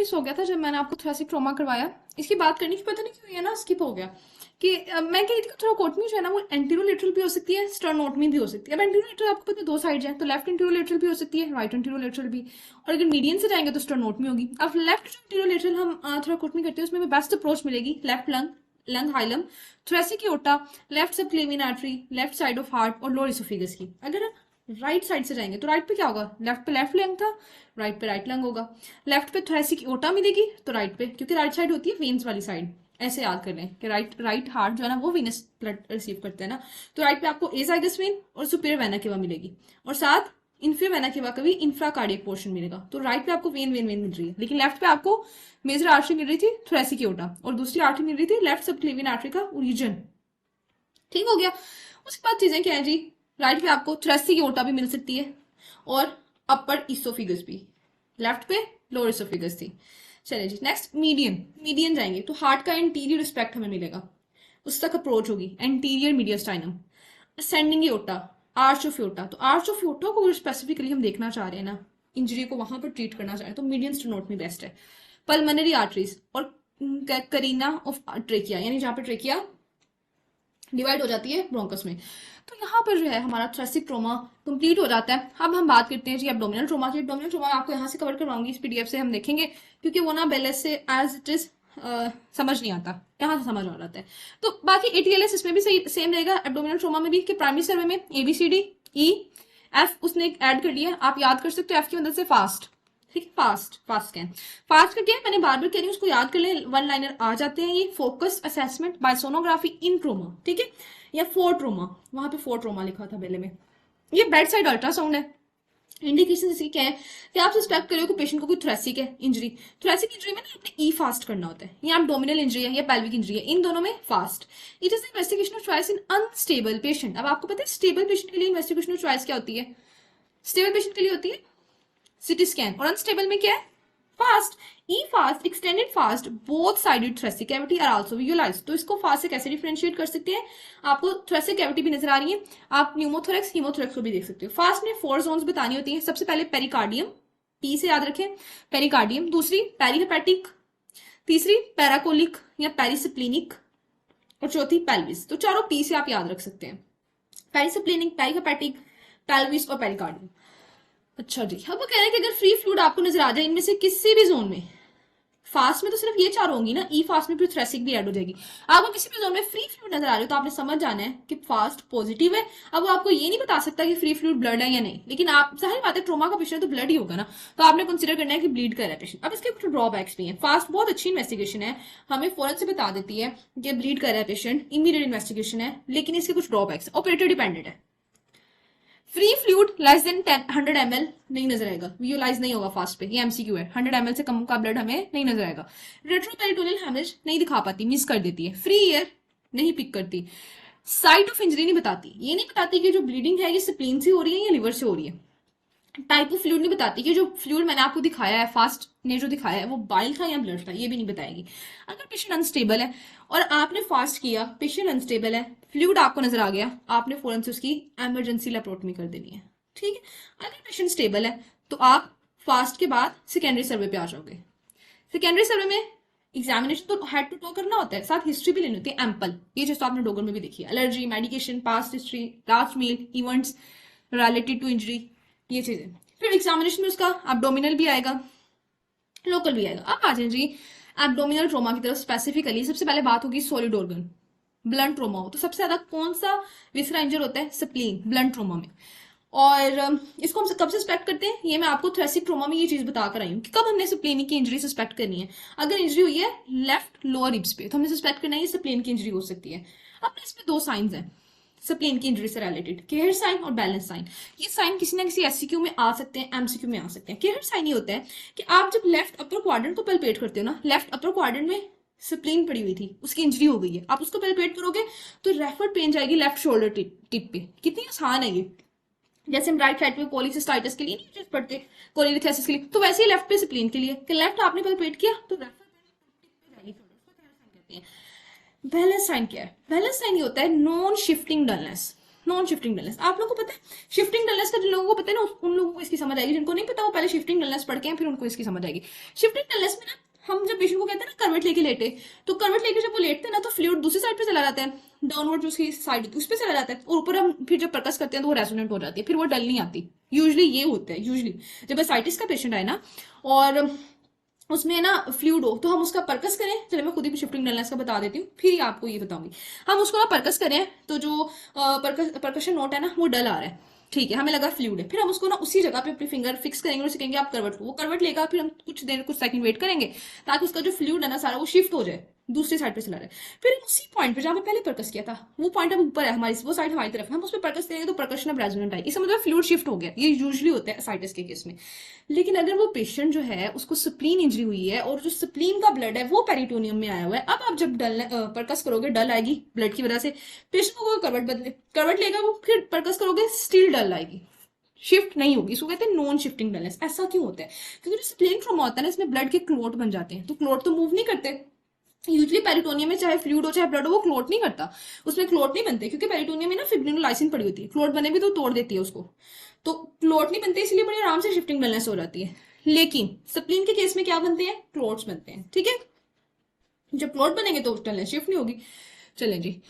Miss हो गया था जब मैंने आपको थोरेसिक ट्रॉमा करवाया। इसकी बात करनी थी, पता नहीं क्यों ये ना स्किप हो गया कि मैं कह रही थी थोराकोटमी जो है ना वो एंटीरोलेटरल भी हो सकती है, स्टर्नोटमी भी हो सकती है। अब एंटीरोलेटरल आपको पता है 2 साइड है, तो लेफ्ट एंटीरोलेटरल भी हो सकती है, राइट एंटीरोलेटरल भी। और अगर मीडियन से जाएंगे तो स्टर्नोटमी होगी। अब लेफ्ट जो एंटीरोलेटरल हम थोराकोटमी करते हैं उसमें भी बेस्ट अप्रोच मिलेगी left lung, lung hilum, thoracic aorta, left subclavian artery, left side of heart और लोअर इसोफेगस की। अगर राइट साइड से जाएंगे तो राइट पे क्या होगा, लेफ्ट पे लेफ्ट लंग था, राइट पे राइट लंग होगा। लेफ्ट पे थोरेसिक एओर्टा मिलेगी तो राइट पे, क्योंकि राइट साइड होती है वेन्स वाली साइड। ऐसे याद कर लें कि राइट राइट हार्ट जो है ना वो वीनस ब्लड रिसीव करते हैं ना, तो राइट पे आपको एजाइगस वेन और सुपीरियर वेना केवा मिलेगी, और साथ इन्फीरियर वेना केवा का भी इंफ्राकार्डियक पोर्शन मिलेगा। तो राइट पे आपको वेन वेन वेन मिल रही है, लेकिन लेफ्ट पे आपको मेजर आर्टरी मिल रही थी थोरेसिक एओर्टा, और दूसरी आर्टरी मिल रही थी लेफ्ट सबक्लेवियन आर्टरी का ओरिजिन। ठीक हो गया। उसके बाद चीजें क्या है जी, राइट पे आपको थोरेसिक एओर्टा भी मिल सकती है और अपर इसोफिगस भी, लेफ्ट पे लोअर इसोफिगस थी। चलिए जी नेक्स्ट मीडियन, मीडियन जाएंगे तो हार्ट का इंटीरियर रिस्पेक्ट हमें मिलेगा, उस तक अप्रोच होगी anterior mediastinum. Ascending aorta, arch of aorta, तो आर्च ऑफ एओर्टा को स्पेसिफिकली हम देखना चाह रहे हैं ना, इंजरी को वहां पर ट्रीट करना चाह रहे हैं तो मीडियन स्टेनोटमी बेस्ट है। पल्मोनरी आर्टरीज और करीना ऑफ ट्रेकिया, यानी जहां पर ट्रेकिया डिवाइड हो जाती है ब्रोंकस में, तो यहाँ पर जो है हमारा थोरेसिक ट्रोमा कंप्लीट हो जाता है। अब हम बात करते हैं जी एब्डोमिनल ट्रोमा की। एब्डोमिनल ट्रोमा आपको यहाँ से कवर करवाऊंगी, इस पीडीएफ से हम देखेंगे, क्योंकि वो ना बेलेस से एज इट इज समझ नहीं आता, यहाँ से समझ आ जाता है। तो बाकी एटीएलएस इसमें भी सही सेम रहेगा एब्डोमिनल ट्रोमा में भी, कि प्राइमरी सर्वे में एबीसीडी ई एफ उसने ऐड कर दिया, आप याद कर सकते हो एफ की मदद से फास्ट। ठीक है, फास्ट फास्ट स्कैन, फास्ट करके मैंने बार बार कह रही हूँ उसको याद कर ले, वन लाइनर आ जाते हैं ये। फोकस असेसमेंट बाय सोनोग्राफी इन ट्रोमा, ठीक है, या फोर ट्रोमा, वहां पे फोर ट्रोमा लिखा था पहले में। ये बेड साइड अल्ट्रासाउंड है। इंडिकेशन इसकी क्या है कि आप सस्पेक्ट करो कि पेशेंट को कोई थोरेसिक है इंजरी, थोरेसिक इंजरी में ना आपने ई फास्ट करना होता है, या एब्डोमिनल इंजरी है या पेल्विक इंजरी है, इन दोनों में fast. It is investigation of choice in unstable patient. अब आपको पता है स्टेबल पेशेंट के लिए इन्वेस्टिगेशन ऑफ चॉइस क्या होती है, स्टेबल पेशेंट के लिए होती है सिटी स्कैन, और अनस्टेबल में क्या है FAST. E FAST extended FAST both sided thoracic cavity are also visualised. तो इसको फास्ट से कैसे डिफरेंशिएट कर सकते हैं, आपको थोरेसिक कैविटी भी नजर आ रही है, आप न्यूमोथोरेक्स हीमोथोरेक्स को भी देख सकते हो। फास्ट में 4 जोन्स बतानी होती है। सबसे पहले पेरिकार्डियम, पी से याद रखें पेरिकार्डियम, दूसरी पेरीहेपेटिक, तीसरी पैराकोलिक या पेरिसिप्लिनिक, और चौथी पेल्विस। तो चारों पी से आप याद रख सकते हैं, पेरिसिप्लिनिक, पेरीहेपेटिक, पेल्विस और पेरिकार्डियम। अच्छा जी, अब वो कह रहे हैं कि अगर फ्री फ्लूइड आपको नजर आ जाए इनमें से किसी भी जोन में, फास्ट में तो सिर्फ ये चार होंगी ना, ई फास्ट में फिर थोरेसिक भी ऐड हो जाएगी, आपको किसी भी जोन में फ्री फ्लूइड नजर आ रही हो तो आपने समझ जाना है कि फास्ट पॉजिटिव है। अब वो आपको ये नहीं बता सकता कि फ्री फ्लूइड ब्लड है या नहीं, लेकिन आप जाहिर बात है ट्रोमा का पेशेंट तो ब्लड ही होगा ना, तो आपने कंसिडर करना है कि ब्लीड कर रहा है पेशेंट। अब इसके कुछ ड्रॉबैक्स भी हैं। फास्ट बहुत अच्छी इन्वेस्टिगेशन है, हमें फौरन से बता देती है कि ब्लीड कर रहा है पेशेंट, इमीडिएट इन्वेस्टिगेशन है, लेकिन इसके कुछ ड्रॉबैक्स, ऑपरेटर डिपेंडेंट है। Free fluid less than 100 ml नहीं नजर आएगा, विजुअलाइज नहीं होगा फास्ट पे, ये एमसीक्यू है। 100 ml से कम का ब्लड हमें नहीं नजर आएगा। रेट्रोपेरिटोनियल हेमरेज नहीं दिखा पाती, मिस कर देती है। फ्री एयर नहीं पिक करती। साइट ऑफ इंजरी नहीं बताती, ये नहीं बताती कि जो ब्लीडिंग है ये स्प्लीन से हो रही है या लिवर से हो रही है। टाइप ऑफ फ्लूइड नहीं बताती कि जो फ्लूइड मैंने आपको दिखाया है, फास्ट ने जो दिखाया है वो बाइल था या ब्लड था, ये भी नहीं बताएगी। अगर पेशेंट अनस्टेबल है और आपने फास्ट किया, पेशेंट अनस्टेबल है, फ्लूइड आपको नजर आ गया, आपने फौरन से उसकी इमरजेंसी लेप्रोटमी कर देनी है। ठीक है, अगर पेशेंट स्टेबल है तो आप फास्ट के बाद सेकेंडरी सर्वे पे आ जाओगे। सेकेंडरी सर्वे में एग्जामिनेशन तो हेड टू टो करना होता है, साथ हिस्ट्री भी लेनी होती है एम्पल, ये चीज तो आपने डोगर में भी देखी है, allergy, medication, past history, last meal, events related to injury, ये चीजें। फिर एग्जामिनेशन में उसका एब्डोमिनल भी आएगा, लोकल भी आएगा। अब आ जाए जी एब्डोमिनल ट्रोमा की तरफ स्पेसिफिकली। सबसे पहले बात होगी सॉलिड ऑर्गन, ब्लंट ट्रोमा हो तो सबसे ज्यादा कौन सा विसरा इंजर होता है, स्प्लीन, ब्लंट ट्रोमा में। और इसको हम कब सस्पेक्ट करते हैं, ये मैं आपको थोरेसिक ट्रोमा में ये चीज बता कर आई हूँ कि कब हमने स्प्लीन की इंजरी सस्पेक्ट करनी है। अगर इंजरी हुई है लेफ्ट लोअर रिब्स पे तो हमने सस्पेक्ट करना है ये स्प्लीन की इंजरी हो सकती है। अब इसमें 2 साइंस हैं स्प्लीन की इंजरी से रिलेटेड, केयर साइन और बैलेंस साइन। ये साइन किसी ना किसी एससीक्यू में आ सकते हैं, एमसीक्यू में आ सकते हैं। केयर साइन ये होता है कि आप जब लेफ्ट अपर क्वाड्रेंट को पल्पेट करते हो ना, लेफ्ट अपर क्वाड्रेंट में स्प्लीन पड़ी हुई थी, उसकी इंजरी हो गई है, आप उसको पल्पेट करोगे तो रेफर पेन जाएगी लेफ्ट शोल्डर टिप पे। कितनी आसान है ये, जैसे हम राइट साइड पे कोलिसिस्टाइटिस के लिए नहीं चीज पढ़ते, कोलिलिथेसिस के लिए, तो वैसे ही लेफ्ट पे स्प्लीन के लिए कि लेफ्ट आपने पल्पेट किया तो रेफर पेन जाएगी शोल्डर, उसको केयर साइन कहते हैं। बैलेंस साइन क्या है, बैलेंस साइन ये होता है non shifting dullness. Non shifting dullness. आप लोगों को पता है शिफ्टिंग डलनेस का, जिन लोगों को पता है ना उन लोगों को इसकी समझ आएगी, जिनको नहीं पता वो पहले शिफ्टिंग डलनेस पढ़ के हैं, फिर उनको इसकी समझ आएगी। शिफ्टिंग डलनेस में ना हम जब पेशेंट को कहते हैं ना करवट लेके लेटे, तो करवट लेके जब वो लेटते हैं ना तो फ्लूइड दूसरी साइड पे चला जाता है, डाउनवर्ड जो उसकी साइड होती है उस पर चला जाता है, और ऊपर हम फिर जब परकस करते हैं तो वो रेजोनेंट हो जाती है, फिर वो डल नहीं आती। यूजली ये होता है, यूजली जब एसाइटिस का पेशेंट आए ना और उसमें ना फ्लूइड हो तो हम उसका परकस करें। चलिए मैं खुद ही शिफ्टिंग डलनेस का बता देती हूँ, फिर आपको ये बताऊंगी। हम उसको ना परकस करें तो जो परकशन नोट है ना वो डल आ रहा है, ठीक है, हमें लगा फ्लूइड है, फिर हम उसको ना उसी जगह पे अपनी फिंगर फिक्स करेंगे और कहेंगे आप करवट लो, वो करवट लेगा, फिर हम कुछ देर कुछ सेकंड वेट करेंगे ताकि उसका जो फ्लूइड है ना सारा वो शिफ्ट हो जाए, दूसरी साइड पे चला रहा है। फिर हम उसी पॉइंट पे जहां पे पहले परकस किया था वो पॉइंट अब ऊपर है हमारी, वो साइड हमारी तरफ है, हम उस पर परकस करेंगे तो परकशन अब रेजोनेंट आएगी, इसका मतलब फ्लूइड शिफ्ट हो गया। ये यूजुअली होता है साइटिस के केस में। लेकिन अगर वो पेशेंट जो है उसको स्प्लीन इंजरी हुई है और जो स्प्लीन का ब्लड है वो पेरिटोनियम में आया हुआ है, अब आप जब डल परकस करोगे डल आएगी ब्लड की वजह से, पेशेंट को करवट बदले करवट लेगा वो, फिर परकस करोगे स्टिल डल आएगी, शिफ्ट नहीं होगी, इसको कहते हैं नॉन शिफ्टिंग डलनेस। ऐसा क्यों होता है? क्योंकि जो स्प्लेन ट्रॉमा होता है ना इसमें ब्लड के क्लोट बन जाते हैं, तो क्लोट तो मूव नहीं करते। यूजली पेरिटोनियम में चाहे फ्लूइड हो चाहे ब्लड हो वो क्लोट नहीं करता, उसमें क्लोट नहीं बनते, क्योंकि पेरिटोनियम में ना फिब्रिनोलाइसिन पड़ी होती है, क्लोट बने भी तो तोड़ देती है उसको, तो क्लोट नहीं बनते, इसलिए बड़ी आराम से शिफ्टिंग डलनेस हो जाती है। लेकिन स्प्लीन के केस में क्या बनते हैं? क्लोट्स बनते हैं, ठीक है। जब क्लोट बनेंगे तो डलनेस शिफ्ट नहीं होगी। चलें जी,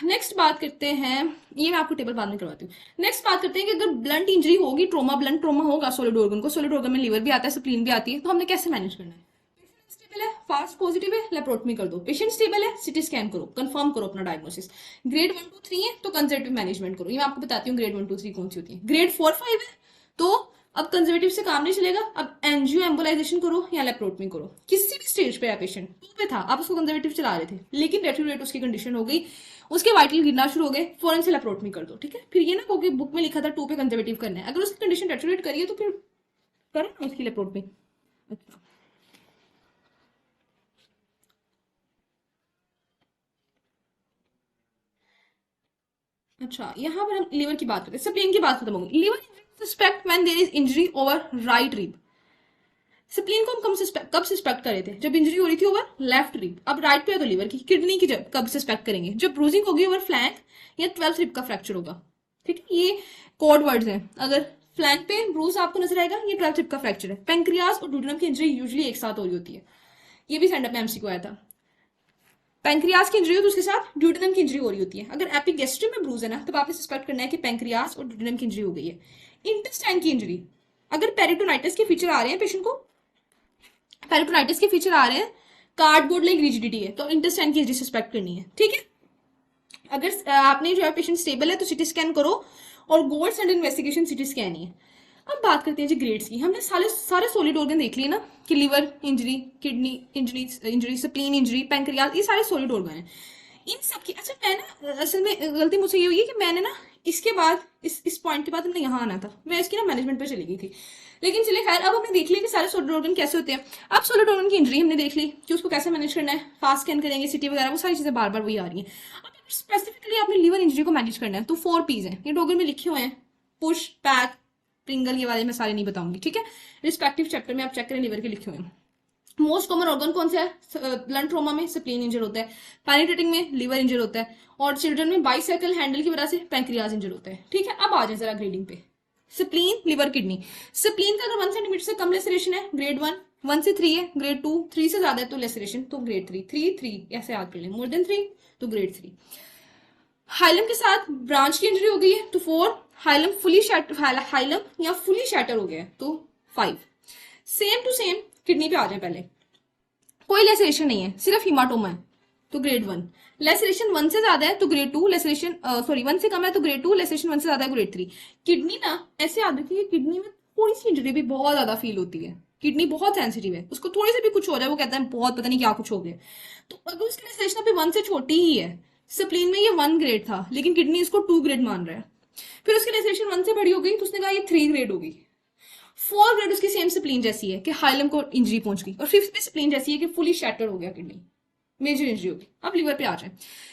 नेक्स्ट बात करते हैं, ये मैं आपको टेबल बाद में करवाती हूँ। नेक्स्ट बात करते हैं कि अगर ब्लंट इंजरी होगी, ट्रोमा ब्लंट ट्रोमा होगा सॉलिड ऑर्गन को, सॉलिड ऑर्गन में लीवर भी आता है, स्प्लीन भी आती है, तो हमने कैसे मैनेज करना है? पेशेंट स्टेबल है, फास्ट पॉजिटिव है, लेप्रोटमी कर दो। पेशेंट स्टेबल है, सिटी स्कैन करो, कंफर्म करो अपना डायग्नोसिस। ग्रेड 1 2 3 है तो कंजर्वेटिव मैनेजमेंट करो, ये मैं आपको बताती हूँ ग्रेड 1 2 3 कौन सी होती है। ग्रेड 4 5 है तो अब कंजर्वेटिव से काम नहीं चलेगा, अब एंजियो एम्बोलाइजेशन करो या लेप्रोटमी करो। किसी भी स्टेज पे है पेशेंट, टू पे था, आप उसको कंजर्वेटिव चला रहे थे, लेकिन डेट्यूरेट उसकी कंडीशन हो गई, उसके वाइटल गिरना शुरू हो गए, फौरन से लेप्रोटमी कर दो, ठीक है। फिर ये ना कहो कि बुक में लिखा था 2 पे कंजर्वेटिव करना है, अगर उसकी कंडीशन डेट्यूरेट करिए तो फिर करें ना उसकी लेप्रोटमी। अच्छा, अच्छा, यहाँ पर हम लीवर की बात करते हैं, स्प्लीन की बात खत्म हो गई। Liver suspect when there is injury over right rib. Spleen को हम कब सस्पेक्ट कर रहे थे? जब इंजरी हो रही थी ओवर लेफ्ट रिब। अब राइट पे है तो लीवर की, किडनी की जब कब सस्पेक्ट करेंगे? जब ब्रूजिंग होगी ओवर फ्लैंक या 12th रिब का फ्रैक्चर होगा, ठीक है। ये कोड वर्ड्स हैं, अगर फ्लैंक पे ब्रूज आपको नजर आएगा ये 12th रिब का फ्रैक्चर है। पेंक्रियाज और डुडेनम की इंजरी यूजुअली एक साथ हो रही होती है, ये भी सेंडअप में एमसीक्यू आया था। पेंक्रियाज की इंजरी हो तो उसके साथ ड्यूडेनम की इंजरी हो रही होती है। अगर एपिगेस्ट्रियम में ब्रूज है ना तब आपने सस्पेक्ट करना है कि पेंक्रियाज और ड्यूडेनम की इंजरी हो गई है। इंटेस्टाइन की इंजरी, अगर पेरिटोनाइटिस के फीचर आ रहे हैं पेशेंट को, पेरिटोनाइटिस के फीचर आ रहे हैं, कार्डबोर्ड लाइक रिजिडिटी है, तो इंटेस्टाइन की इंजरी सस्पेक्ट करनी है, ठीक है। अगर आपने जो है पेशेंट स्टेबल है तो सिटी स्कैन करो, और gold standard investigation CT scan ही है। अब बात करते हैं जी ग्रेड्स की। हमने सारे सारे सॉलिड ऑर्गन देख लिए ना, कि liver injury, kidney injury, spleen injury, pancreas, ये सारे सॉलिड ऑर्गन हैं। इन सब की, अच्छा मैं ना असल में गलती मुझसे ये हुई है कि मैंने ना इसके बाद इस पॉइंट के बाद हमने यहाँ आना था, मैं इसकी ना मैनेजमेंट पे चली गई थी। लेकिन चलिए खैर, अब हमने देख लिया कि सारे सॉलिड ऑर्गन कैसे होते हैं। अब सॉलिड ऑर्गन की इंजरी हमने देख ली कि उसको कैसे मैनेज करना है, फास्ट स्कैन करेंगे, सिटी वगैरह, वो सारी चीजें बार बार वही आ रही हैं। अब स्पेसिफिकली आपने लिवर इंजरी को मैनेज करना है तो 4 P's हैं, ये डॉगर में लिखे हुए हैं, पुश, पैक, प्रिंगल, ये वाले मैं सारे नहीं बताऊंगी, ठीक है। रिस्पेक्टिव चैप्टर में आप चेक करें, लिवर के लिखे हुए हैं। मोस्ट कॉमन ऑर्गन कौन सा है? ब्लंट ट्रोमा में स्प्लीन इंजर होता है, पेनिट्रेटिंग में लिवर इंजर होता है, और चिल्ड्रन में बाइसाइकिल हैंडल की वजह से पैंक्रियाज इंजर होता है, ठीक है। अब आ जाए जरा ग्रेडिंग पे। Spleen, liver, kidney. स्प्लीन का अगर 1 सेंटीमीटर से कम लेसरेशन है ग्रेड 1, 1 से 3 है ग्रेड 2, 3 से ज्यादा है तो लेसरेशन तो ग्रेड 3, 3 ऐसे याद कर लें, मोर देन 3 तो ग्रेड 3। हाइलम के साथ ब्रांच की इंजरी हो गई है तो 4, हाइलम फुली हाइलम या फुली शैटर हो गया है तो 5। सेम टू सेम किडनी पे आ जाए, पहले कोई लेसरेशन नहीं है, सिर्फ हिमाटोमा है तो ग्रेड 1। लेसरेशन 1 से ज्यादा है तो ग्रेड 2, लेसरेशन 1 से कम है तो ग्रेड 2, लेसरेशन 1 से ज्यादा है ग्रेड 3। किडनी ना ऐसे याद रखिए, किडनी में थोड़ी सी इंजरी भी बहुत ज्यादा फील होती है, किडनी बहुत सेंसिटिव है, उसको थोड़ी सी भी कुछ हो जाए वो कहता है बहुत पता नहीं क्या कुछ हो गया। तो अगर उसकी लेसरेशन अभी 1 से छोटी ही है, स्प्लीन में ये 1 ग्रेड था लेकिन किडनी इसको 2 ग्रेड मान रहा है, फिर उसकी लेसरेशन 1 से बड़ी हो गई तो उसने कहा ये 3 ग्रेड होगी। 4 ग्रेड उसकी सेम स्प्लीन जैसी है कि हाइलम को इंजरी पहुंच गई, और 5th पे स्प्लीन जैसी है कि फुली शैटर हो गया किडनी, मेजर इंजरी होगी। अब लिवर पे आ जाए।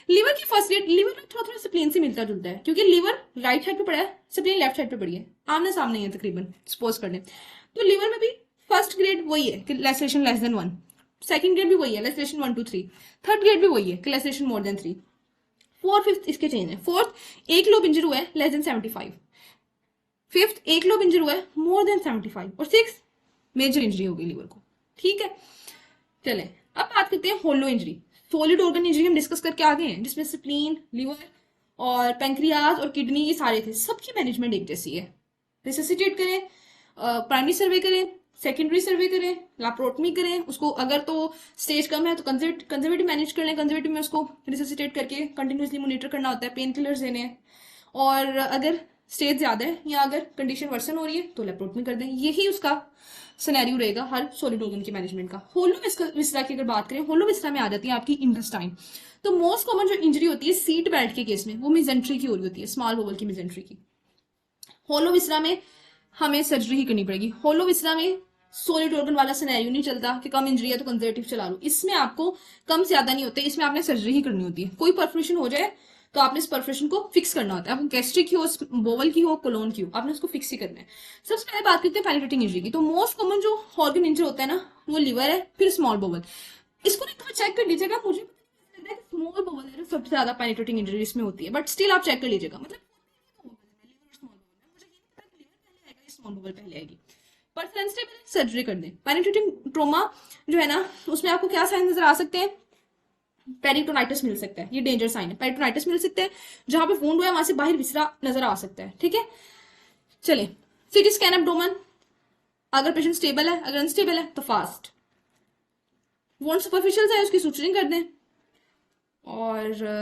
लिवर की फर्स्ट ग्रेड, लिवर में थोड़ा थोड़ा स्प्लीन से मिलता जुलता है क्योंकि लिवर राइट साइड पे पड़ा है, स्प्लीन लेफ्ट साइड पे पड़ी है, आमने सामने है तकरीबन, सपोज कर लें। तो लिवर में भी फर्स्ट ग्रेड वही है कि laceration less than 1, second grade भी वही है लेसरेशन 1 to 3, थर्ड ग्रेड भी वही है कि लेसरेशन मोर देन 3, फिफ्थ इसके चेंज है। फोर्थ, एक लोब इंजर हुआ है लेस देन 75। फिफ्थ, एक लोब इंजर हुआ है मोर देन 75। और सिक्स, मेजर इंजरी हो गई लीवर को। ठीक है, चले अब बात करते हैं होलो इंजरी। सॉलिड ऑर्गन इंजरी हम डिस्कस करके आ गए हैं, जिसमें स्प्लीन, लिवर और पैंक्रियाज और किडनी ये सारे थे। सबकी मैनेजमेंट एक जैसी है। रिससिटेट करें, प्राइमरी सर्वे करें, सेकेंडरी सर्वे करें, लैप्रोटमी करें उसको। अगर तो स्टेज कम है तो कंजर्वेटिव मैनेज कर लें। कंजर्वेटिव में उसको रिससिटेट करके कंटिन्यूसली मॉनिटर करना होता है, पेन किलर्स देने हैं। और अगर स्टेज ज्यादा है या अगर कंडीशन वर्सन हो रही है तो लैप्रोटमी कर दें। यही उसका सिनेरियो रहेगा हर सॉलिड ऑर्गन के मैनेजमेंट का। होलो विस्रा की अगर बात करें, होलो विस्रा में आ जाती है आपकी इंटेस्टाइन। तो मोस्ट कॉमन जो इंजरी होती है सीट बेल्ट के केस में, वो मिजेंट्री की हो रही होती है, स्मॉल बोवल की मिजेंट्री की। होलो विस्रा में हमें सर्जरी ही करनी पड़ेगी। होलो विस्रा में सॉलिड ऑर्गन वाला सिनेरियो नहीं चलता कि कम इंजरी है तो कंजर्वेटिव चला लो। इसमें आपको कम ज्यादा नहीं होते, इसमें आपने सर्जरी ही करनी होती है। कोई परफोरेशन हो जाए तो आपने इस परफोरेशन को फिक्स करना होता है। अब गैस्ट्रिक की हो, बोवल की हो, कोलोन की हो, आपने उसको फिक्स ही करना है। सबसे पहले बात करते हैं पेनिट्रेटिंग इंजरी की। तो मोस्ट कॉमन जो ऑर्गन इंजर होता है ना, वो लिवर है, फिर स्मॉल बोवल। इसको ना चेक कर लीजिएगा। मुझे पता नहीं कि स्मॉल बोवल है जो सबसे ज्यादा पेनिट्रेटिंग इंजरी इसमें होती है, बट स्टिल आप चेक कर लीजिएगा। मतलब स्मॉल बोवल पहले आएगी। पर सेंसिटिव सर्जरी कर दें। पेनिट्रेटिंग ट्रोमा जो है ना, उसमें आपको क्या साइन नजर आ सकते हैं? पेरिटोनाइटिस मिल सकता है, ये डेंजर साइन है। पेरिटोनाइटिस मिल सकता है, जहां पे वुंड हुआ है वहां से बाहर विसरा नजर आ सकता है। ठीक है, चलिए सीटी स्कैन एब्डोमेन, अगर पेशेंट स्टेबल है, अगर अनस्टेबल है तो फास्ट। वुंड सुपरफिशियल है, उसकी सुचरिंग कर दें। और